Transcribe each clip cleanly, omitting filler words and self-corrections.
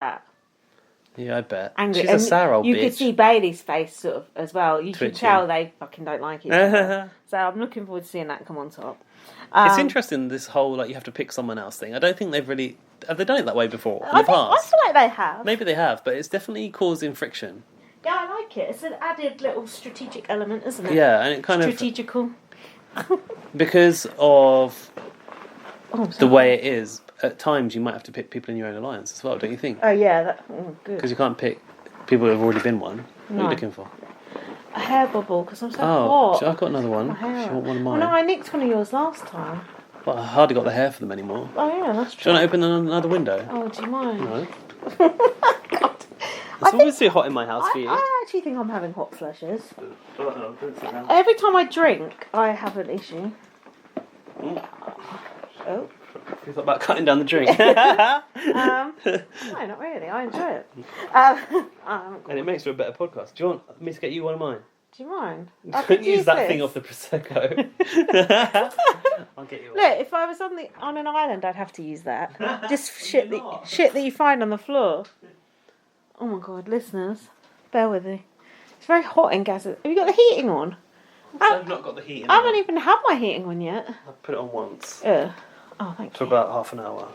that. Yeah, I bet. Angry. She's a sour old you bitch. could see Bailey's face sort of as well. You Twitching. can tell they fucking don't like each other. So I'm looking forward to seeing that come on top. It's interesting, this whole, like, you have to pick someone else thing. I don't think they've really... Have they done it that way before, in the past? I feel like they have. Maybe they have, but it's definitely causing friction. Yeah, I like it. It's an added little strategic element, isn't it? Yeah, and it kind Strategical. Because of Oh, the way it is, at times you might have to pick people in your own alliance as well, don't you think? Oh, yeah. Good. Because you can't pick people who have already been one. What are No. you looking for? A hair bubble, because I'm so Oh, hot. I've got another one. My hair. Do you want one of Well, mine? no, I nicked one of yours last time. Well, I hardly got the hair for them anymore. Oh, yeah, that's Do true. you want to open another window? Oh, do you mind? No. God. It's always too hot in my house for you. I actually think I'm having hot flushes. Oh, don't sit down. Every time I drink, I have an issue. Oh. You thought about cutting down the drink. No, not really. I enjoy it. And it makes for a better podcast. Do you want me to get you one of mine? Do you mind? I couldn't use that thing off the Prosecco. I'll get you one. Look, if I was on an island, I'd have to use that. Just shit that you find on the floor. Oh my god, listeners, bear with me. It's very hot in Gaza. Have you got the heating on? I've not got the heating I haven't on. even had my heating on yet. I put it on once. Ugh. Oh, thank For you. about half an hour.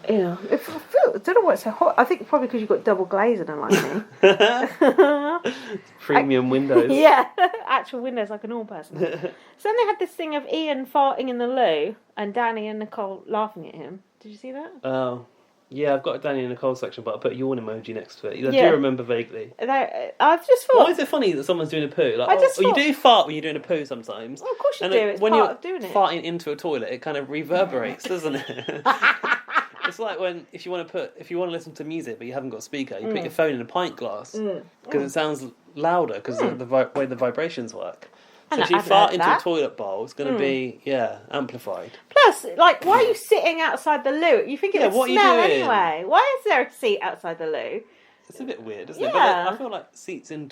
Yeah. I don't know why it's so hot. I think it's probably because you've got double glazing unlike me. Premium windows. Yeah, actual windows like a normal person. So then they had this thing of Ian farting in the loo and Danny and Nicole laughing at him. Did you see that? Oh. Yeah, I've got a Danny and Nicole section, but I put a yawn emoji next to it. I Yeah. do remember vaguely. I've just thought... Why is it funny that someone's doing a poo? Like, I just you thought- do fart when you're doing a poo sometimes. Well, of course you And do. It's when part you're of doing it. farting into a toilet, it kind of reverberates, doesn't it? It's like if you want to listen to music but you haven't got a speaker, you put your phone in a pint glass because it sounds louder because of the way the vibrations work. So if you fart into a toilet bowl, it's going to be amplified. Plus, like, why are you sitting outside the loo? You think it would what are you smell doing? anyway. Why is there a seat outside the loo? It's a bit weird, isn't it? Yeah. But I feel like seats in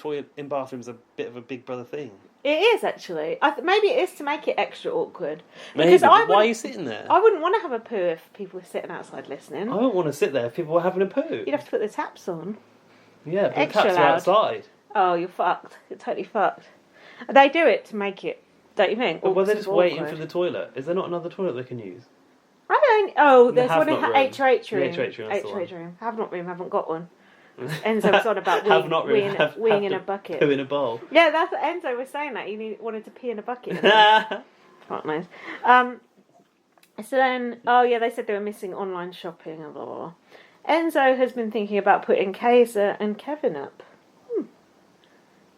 bathrooms are a bit of a Big Brother thing. It is, actually. Maybe it is to make it extra awkward. Maybe, Because but why are you sitting there? I wouldn't want to have a poo if people were sitting outside listening. I don't want to sit there if people are having a poo. You'd have to put the taps on. Yeah, but the Extra taps are loud. outside. Oh, you're fucked. You're totally fucked. They do it to make it, don't you think? But were they just waiting awkward. for the toilet? Is there not another toilet they can use? I don't... Oh, there's one in have-not room. HH room. The HH room, that's the one. HH room. Have-not room, haven't got one. Enzo was on about Have not really weeing in a bucket. Poo in a bowl. Yeah, that's what Enzo was saying, that he wanted to pee in a bucket. Quite nice. So then, they said they were missing online shopping and blah, blah, blah. Enzo has been thinking about putting Kaysar and Kevin up.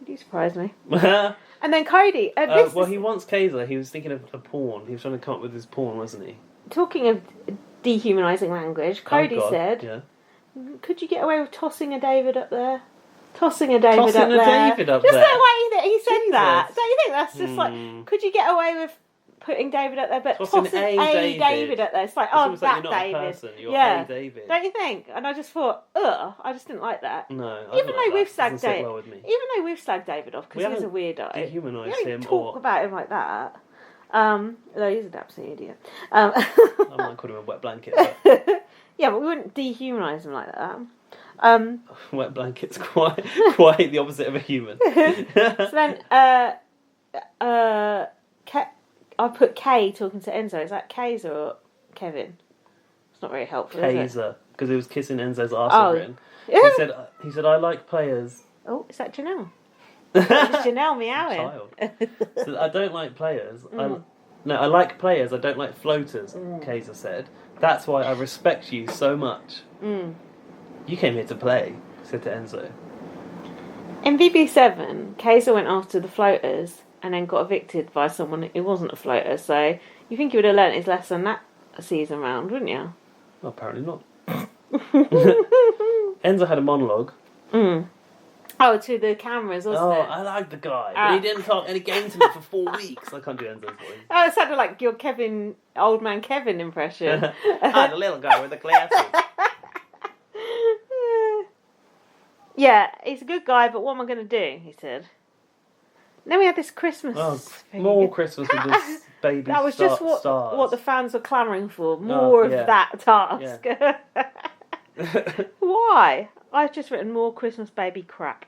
You surprised me. And then Cody. He wants Kaysar. He was thinking of a porn. He was trying to come up with his porn, wasn't he? Talking of dehumanising language, Cody said, Yeah. could you get away with tossing a David up there? Tossing a David Tossing up a there. David up Just there. that way that he said Jesus. that. Don't you think that's just like, could you get away with putting David up there, but tossing a David up there? It's like, It's that like you're not David. a person, you're yeah. a David. Don't you think? And I just thought, I just didn't like that. No, Even though we've slagged David, well even though we've slagged David off because he's a weirdo. Dehumanised we don't him talk or about him like that. Though he's an absolute idiot. I might call him a wet blanket. But Yeah, but we wouldn't dehumanise him like that. wet blanket's quite the opposite of a human. So then, I put Kay talking to Enzo. Is that Kaysar or Kevin? It's not very helpful, is it? Kaysar, because he was kissing Enzo's arse Oh. over him. He said, I like players. Oh, is that Janelle? It's Janelle meowing. Child. So I don't like players. I like players. I don't like floaters. Kaysar said. That's why I respect you so much. You came here to play, said to Enzo. In BB7, Kaysar went after the floaters and then got evicted by someone who wasn't a floater. So you think he would have learnt his lesson that season round, wouldn't you? Well, apparently not. Enzo had a monologue. Oh, to the cameras, wasn't it? I like the guy, but he didn't talk any game to me for 4 weeks. I can't do Enzo's voice. Oh, it sounded like your old man Kevin impression. I'm the little guy with the glasses. Yeah, he's a good guy, but what am I going to do? He said. And then we had this Christmas thing. More Christmas with this baby. That was just what the fans were clamouring for. More of yeah. that task. Yeah. What why. I've just written more Christmas baby crap.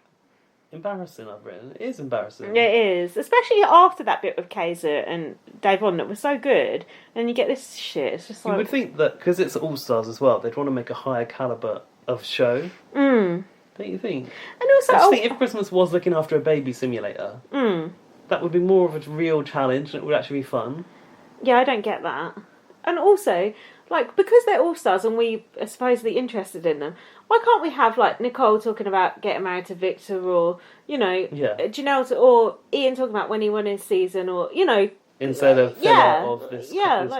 Embarrassing, I've written. It is embarrassing. It is, especially after that bit with Kaysar and Dave On that was so good, and you get this shit. It's just like You would think that because it's All Stars as well, they'd want to make a higher caliber of show. Don't you think? And also, I just think if Christmas was looking after a baby simulator, that would be more of a real challenge, and it would actually be fun. Yeah, I don't get that. And also, like, because they're All Stars and we are supposedly interested in them, why can't we have, like, Nicole talking about getting married to Victor, or, you know, Janelle, or Ian talking about when he won his season, or, you know... Instead of this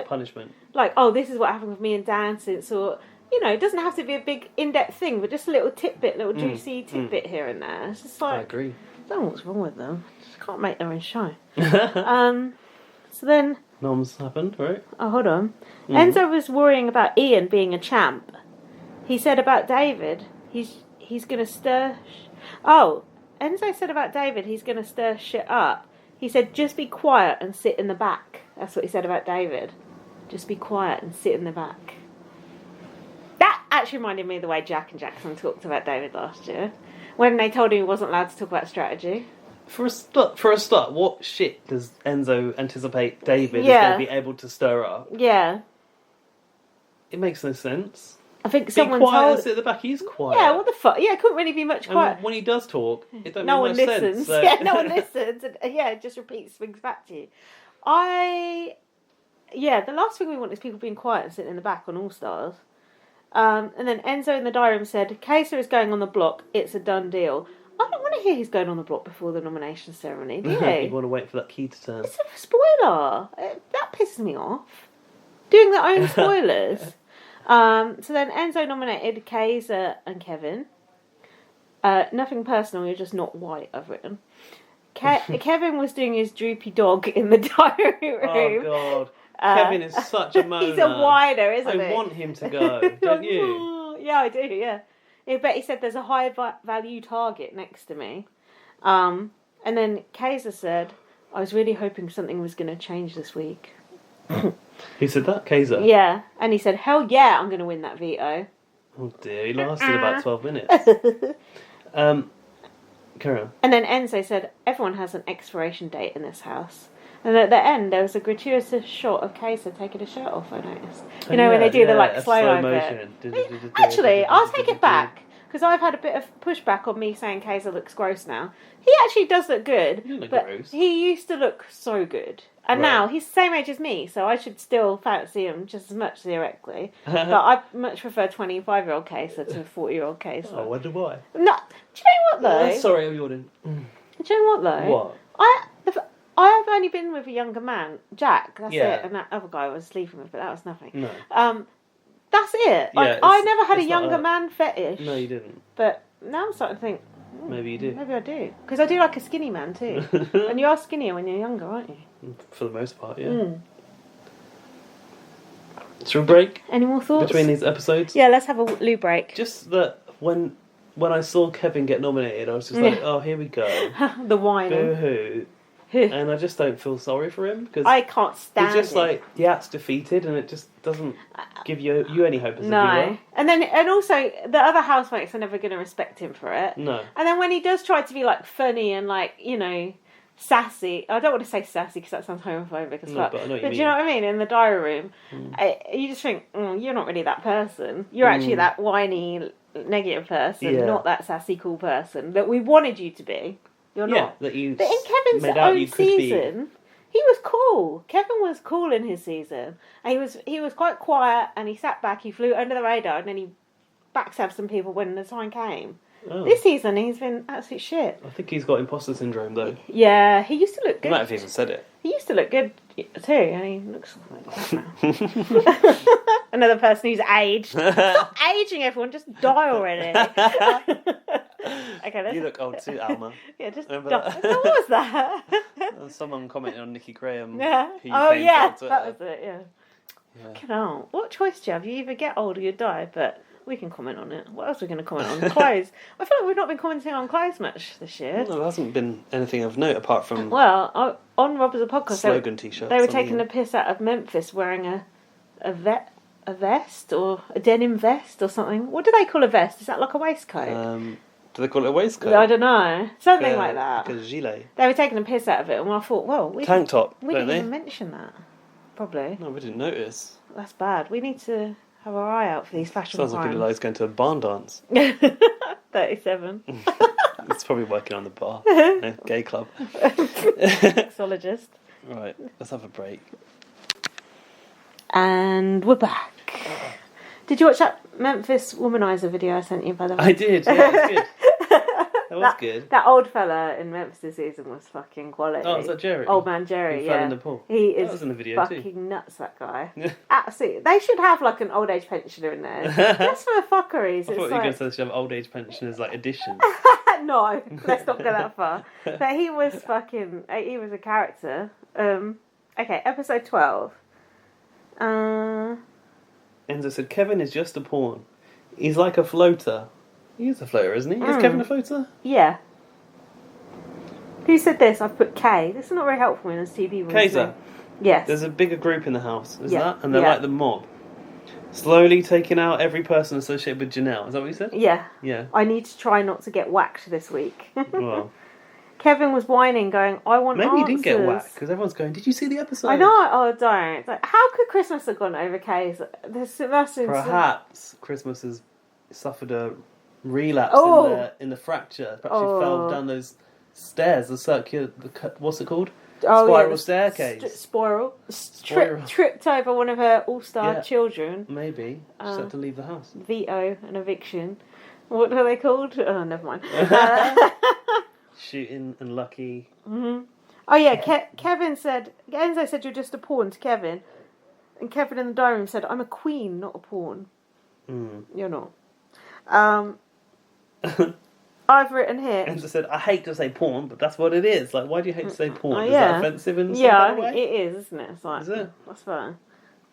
punishment. Like, oh, this is what happened with me and Dan since, or, you know, it doesn't have to be a big in-depth thing, but just a little tidbit, little juicy tidbit here and there. It's just like... I agree. I don't know what's wrong with them. Just can't make their own show. So then... Noms happened, right? Oh, hold on. Enzo was worrying about Ian being a champ. He said about David, he's going to stir... Enzo said about David, he's going to stir shit up. He said, just be quiet and sit in the back. That's what he said about David. Just be quiet and sit in the back. That actually reminded me of the way Jack and Jackson talked about David last year, when they told him he wasn't allowed to talk about strategy. For a start, what shit does Enzo anticipate David is going to be able to stir up? Yeah. It makes no sense. I think someone quiet told... and sit at the back. He's quiet. Yeah, what the fuck? Yeah, it couldn't really be much quiet. And when he does talk, it don't no make one much listens. sense. So... Yeah, no one listens. And, it just repeats things back to you. The last thing we want is people being quiet and sitting in the back on All Stars. And then Enzo in the diary room said, Kaysar is going on the block. It's a done deal. I don't want to hear he's going on the block before the nomination ceremony, do you? You want to wait for that key to turn. It's a spoiler. That pisses me off. Doing their own spoilers. So then Enzo nominated Kaysar and Kevin. Nothing personal, you're just not white, I've written. Kevin was doing his droopy dog in the diary room. Oh, God. Kevin is such a moaner. He's a whiner, isn't he? I want him to go, don't you? Yeah, I do, yeah. But he said there's a high value target next to me. And then Kaysar said, I was really hoping something was going to change this week. Who said that? Kaysar? Yeah. And he said, hell yeah, I'm going to win that veto. Oh dear, he lasted about 12 minutes. Carry on. And then Enzo said, everyone has an expiration date in this house. And at the end, there was a gratuitous shot of Kaysar taking his shirt off, I noticed. You know, when they do the slow motion. Actually, I'll take it back, because I've had a bit of pushback on me saying Kaysar looks gross now. He actually does look good, but gross. He used to look so good. And now, he's the same age as me, so I should still fancy him just as much theoretically. But I much prefer 25-year-old Kaysar to 40-year-old Kaysar. I wonder why. No, do you know what, though? Sorry, I'm yawning. Do you know what, though? What? I've only been with a younger man, Jack, that's Yeah. it, and that other guy I was sleeping with, but that was nothing. No. That's it. Yeah, I never had a it's not younger man fetish. No, you didn't. But now I'm starting to think, maybe you do. Maybe I do. Because I do like a skinny man too. And you are skinnier when you're younger, aren't you? For the most part, yeah. Should we break? Any more thoughts? Between these episodes? Yeah, let's have a loo break. Just that when I saw Kevin get nominated, I was just like, oh, here we go. The whining. Boo-hoo. And I just don't feel sorry for him because I can't stand it. It's just like the act's defeated, and it just doesn't give you any hope as a viewer. And also the other housemates are never going to respect him for it. No. And then when he does try to be like funny and like sassy, I don't want to say sassy because that sounds homophobic as well. But I know what you do mean. you know what I mean? In the diary room, you just think you're not really that person. You're actually that whiny, negative person, not that sassy, cool person that we wanted you to be. You're not. That you but in Kevin's own season, he was cool. Kevin was cool in his season. And he was quite quiet, and he sat back, he flew under the radar, and then he backstabbed some people when the time came. Oh. This season, he's been absolute shit. I think he's got imposter syndrome, though. Yeah, he used to look good. He might have even said it. He used to look good, too, and he looks like that now. Another person who's aged. Stop aging, everyone. Just die already. Okay, you look old too, Alma. Yeah, just remember that? What was that? Someone commented on Nikki Graham. Yeah. Who that was it. Yeah. Fucking hell. What choice do you have? You either get old or you die. But we can comment on it. What else are we going to comment on? Clothes. I feel like we've not been commenting on clothes much this year. No, there hasn't been anything of note apart from. Well, on Rob as a podcast, slogan t-shirts. They were taking the piss out of Memphis wearing a vet a vest or a denim vest or something. What do they call a vest? Is that like a waistcoat? Do they call it a waistcoat? I don't know. Something like that. Like a gilet. They were taking a piss out of it, and I thought, well, tank top. We didn't even mention that. Probably. No, we didn't notice. That's bad. We need to have our eye out for these fashion Sounds like Eli's going to a barn dance. 37. It's probably working on the bar. No, gay club. Sexologist. Right, let's have a break. And we're back. Did you watch that Memphis Womanizer video I sent you, by the way? I did, yeah, it was good. That was good. That old fella in Memphis this season was fucking quality. Oh, was that Jerry? Old man Jerry, He fell in the pool. He is that was in the video fucking nuts, that guy. Absolutely. They should have like an old age pensioner in there. Just for the fuckeries. I thought you were going to say they should have old age pensioners like additions. No, let's not go that far. But he was he was a character. Okay, episode 12. Enzo said, Kevin is just a pawn. He's like a floater. He is a floater, isn't he? Is Kevin a floater? Yeah. Who said this? I've put K. This is not very helpful in a TV room. Kaysar. Yes. There's a bigger group in the house, is Yeah. that? And they're like the mob. Slowly taking out every person associated with Janelle. Is that what you said? Yeah. Yeah. I need to try not to get whacked this week. Well, Kevin was whining, going, I want maybe answers. you didn't get whacked, because everyone's going, did you see the episode? I know. Oh, don't. It's like, how could Christmas have gone over K's? Perhaps Christmas has suffered a relapse in the fracture. Perhaps she fell down those stairs, the circular, what's it called? Spiral staircase. Spiral. Tripped over one of her all-star children. Maybe. She had to leave the house. Veto an eviction. What are they called? Oh, never mind. Shooting and lucky. Mm-hmm. Oh yeah, Kevin said, Enzo said you're just a pawn to Kevin. And Kevin in the diary room said, I'm a queen, not a pawn. You're not. I've written here. Enzo said, I hate to say pawn, but that's what it is. Like, why do you hate to say pawn? Is yeah. that offensive in some Yeah, kind of way? it is, isn't it? It's like, is it? That's fine.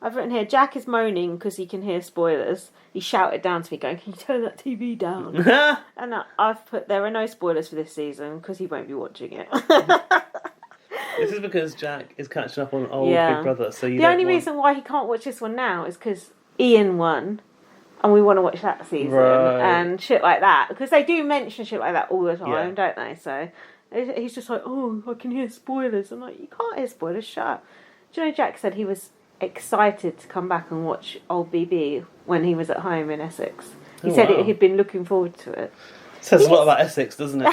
I've written here, Jack is moaning because he can hear spoilers. He shouted down to me going, can you turn that TV down? And I've put, there are no spoilers for this season because he won't be watching it. This is because Jack is catching up on old Big Brother. So the only reason why he can't watch this one now is because Ian won. And we want to watch that season and shit like that. Because they do mention shit like that all the time, don't they? So he's just like, oh, I can hear spoilers. I'm like, you can't hear spoilers, shut up. Do you know Jack said he was excited to come back and watch old BB when he was at home in Essex. He said he'd been looking forward to it. Says a lot about Essex, doesn't it?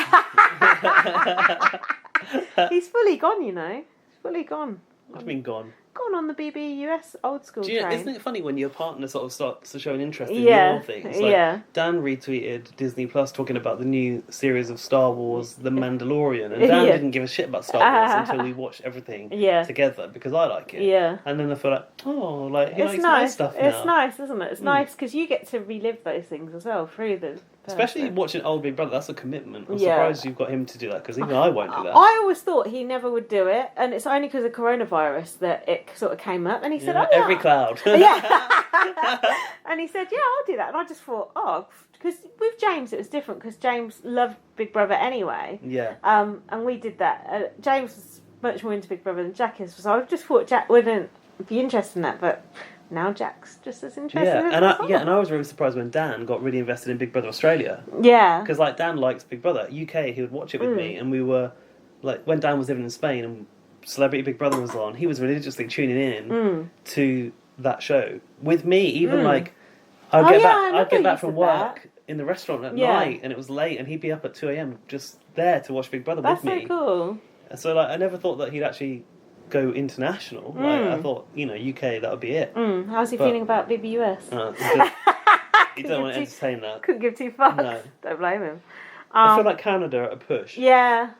He's fully gone, you know. He's fully gone. I've been gone. Gone on the BB old school train. Isn't it funny when your partner sort of starts to show an interest in your things? Like, Dan retweeted Disney Plus talking about the new series of Star Wars, The Mandalorian, and Dan didn't give a shit about Star Wars until we watched everything together because I like it. Yeah. And then I feel like, oh, like he likes my stuff now. It's nice, isn't it? It's nice because you get to relive those things as well through the. Especially watching old Big Brother, that's a commitment. I'm surprised you've got him to do that because even I won't do that. I always thought he never would do it, and it's only because of coronavirus that it sort of came up. And he said, "Oh yeah, every cloud." Yeah, and he said, "Yeah, I'll do that." And I just thought, oh, because with James it was different because James loved Big Brother anyway. Yeah. And we did that. James was much more into Big Brother than Jack is, so I just thought Jack wouldn't be interested in that, but. Now Jack's just as interested. And I was really surprised when Dan got really invested in Big Brother Australia. Yeah, because like Dan likes Big Brother UK. He would watch it with me, and we were like when Dan was living in Spain and Celebrity Big Brother was on, he was religiously tuning in to that show with me. Even like I'd get back from work in the restaurant at night, and it was late, and he'd be up at 2 a.m. just there to watch Big Brother with me. That's so cool. So like I never thought that he'd actually go international. Like I thought, UK, that would be it. How's he feeling about BBUS? You don't want to entertain that. Couldn't give two fucks. No. Don't blame him. I feel like Canada at a push. Yeah.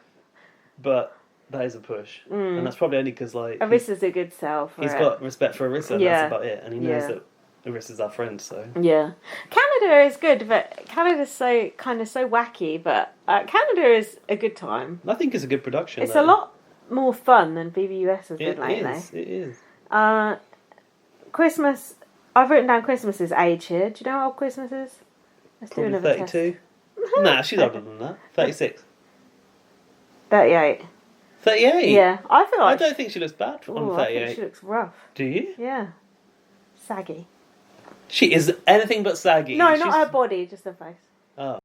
But that is a push. And that's probably only because like Arissa's a good sell for he's got respect for Arissa, and that's about it. And he knows that Arissa's our friend, so. Yeah. Canada is good, but Canada's so wacky, but Canada is a good time. I think it's a good production. It's a lot more fun than BBUS has been lately. It is. Christmas. I've written down Christmas's age here. Do you know how old Christmas is? Let's Probably do another 32. Nah, she's older than that. 36. 38. 38? Yeah, I don't think she looks bad on 38. I think she looks rough. Do you? Yeah. Saggy. She is anything but saggy. No, not her body, just her face. Oh.